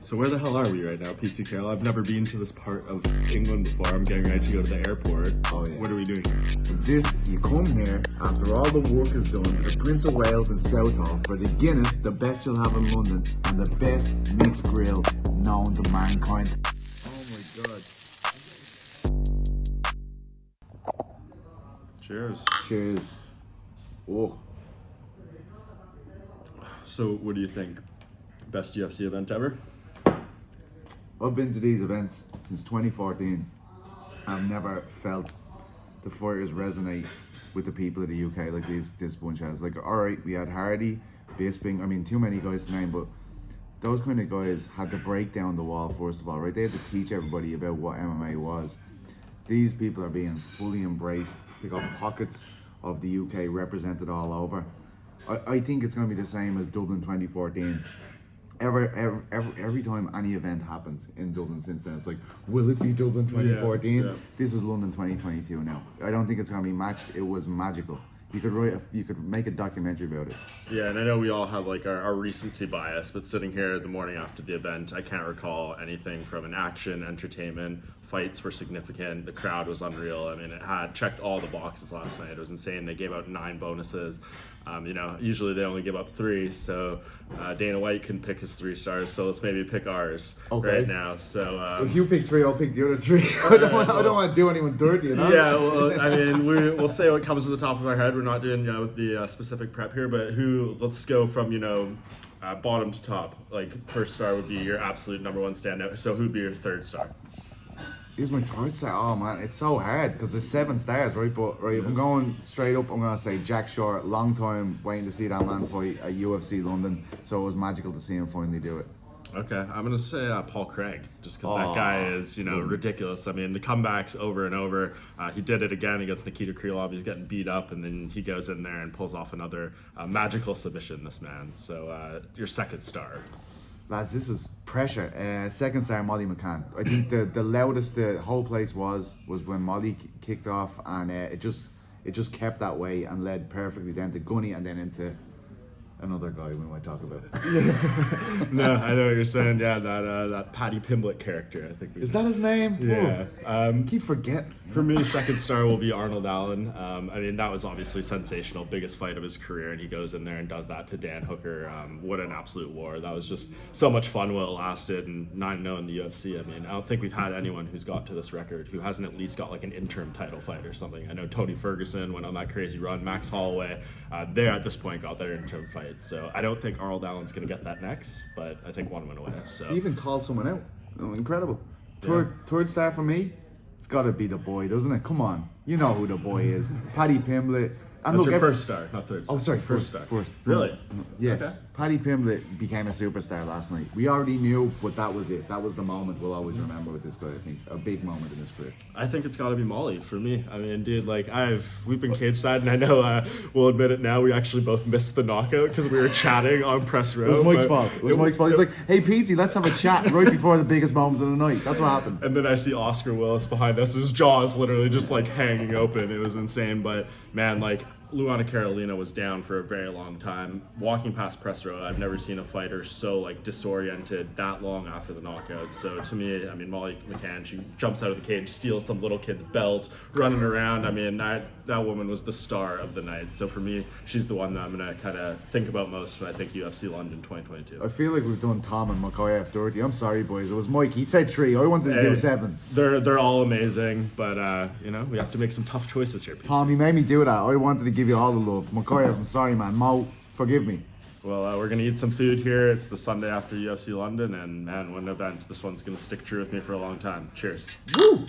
So where the hell are we right now, Petesy, Carroll? I've never been to this part of England before. I'm getting ready to go to the airport. Oh yeah. What are we doing here? You come here after all the work is done to the Prince of Wales and Southall for the Guinness, the best you'll have in London, and the best mixed grill known to mankind. Oh my god. Cheers. Cheers. Oh. So what do you think? Best UFC event ever? I've been to these events since 2014. I've never felt the fighters resonate with the people of the UK like this bunch has. Like, alright, we had Hardy, Bisping, I mean, too many guys to name, but those kind of guys had to break down the wall first of all, right? They had to teach everybody about what MMA was. These people are being fully embraced. They got pockets of the UK represented all over. I think it's going to be the same as Dublin 2014. Every time any event happens in Dublin since then, it's like, will it be Dublin 2014? Yeah. This is London 2022 now. I don't think it's going to be matched. It was magical. You could make a documentary about it. Yeah, and I know we all have like our recency bias, but sitting here the morning after the event, I can't recall anything from an action, entertainment. Fights were significant. The crowd was unreal. I mean, it had checked all the boxes last night. It was insane. They gave out 9 bonuses. Usually they only give up 3. So Dana White can pick his 3 stars. So let's maybe pick ours right now. So if you pick 3, I'll pick the other 3. I don't want to do anyone dirty. You know? Yeah, well, I mean, we'll say what comes to the top of our head. We're not doing the specific prep here, but let's go from bottom to top. Like, first star would be your absolute number 1 standout. So who'd be your 3rd star? Here's my 3rd star. Oh man, it's so hard because there's 7 stars, right? But if I'm going straight up, I'm gonna say Jack Shore. Long time waiting to see that man fight at UFC London, so it was magical to see him finally do it. Okay, I'm gonna say Paul Craig, just because that guy is ridiculous. I mean, the comebacks over and over. He did it again against Nikita Krylov. He's getting beat up, and then he goes in there and pulls off another magical submission. This man. So your 2nd star. Lads, this is pressure. 2nd star, Molly McCann. I think the loudest the whole place was when Molly kicked off, and it just kept that way and led perfectly down to Gunny and then into another guy we might talk about. No, I know what you're saying. Yeah, that Paddy Pimblett character. I think. Is that his name? Yeah. Keep forgetting. For me, 2nd star will be Arnold Allen. I mean, that was obviously sensational, biggest fight of his career, and he goes in there and does that to Dan Hooker. What an absolute war! That was just so much fun while it lasted, and 9-0 in the UFC. I mean, I don't think we've had anyone who's got to this record who hasn't at least got like an interim title fight or something. I know Tony Ferguson went on that crazy run. Max Holloway, they at this point got their interim fight. So I don't think Arnold Allen's going to get that next, but I think one went away. So he even called someone out. Oh, incredible. Third star for me, it's got to be the boy, doesn't it? Come on. You know who the boy is. Paddy Pimblett. And that's your 1st star, not 3rd star. Oh, sorry, first star. First. Really? Yes. Okay. Paddy Pimblett became a superstar last night. We already knew, but that was it. That was the moment we'll always remember with this guy, I think. A big moment in his career. I think it's got to be Molly for me. I mean, dude, like we've been cage side, and I know we'll admit it now. We actually both missed the knockout because we were chatting on press row. It was Mike's fault. It was Mike's fault. He's like, "Hey, Petesy, let's have a chat right before the biggest moment of the night." That's what happened. And then I see Oscar Willis behind us. His jaw is literally just like hanging open. It was insane. But man, like, Luana Carolina was down for a very long time. Walking past press row, I've never seen a fighter so like disoriented that long after the knockout. So to me, I mean, Molly McCann, she jumps out of the cage, steals some little kid's belt, running around. I mean, that woman was the star of the night. So for me, she's the one that I'm gonna kind of think about most when I think UFC London 2022. I feel like we've done Tom and Makayev dirty. I'm sorry, boys. It was Mike. He said 3. I wanted to do 7. They're all amazing, but we have to make some tough choices here. Tom, you made me do that. I wanted to give you all the love. Makayev, I'm sorry, man. Mo, forgive me. Well, we're gonna eat some food here. It's the Sunday after UFC London, and man, what an event! This one's gonna stick true with me for a long time. Cheers. Woo!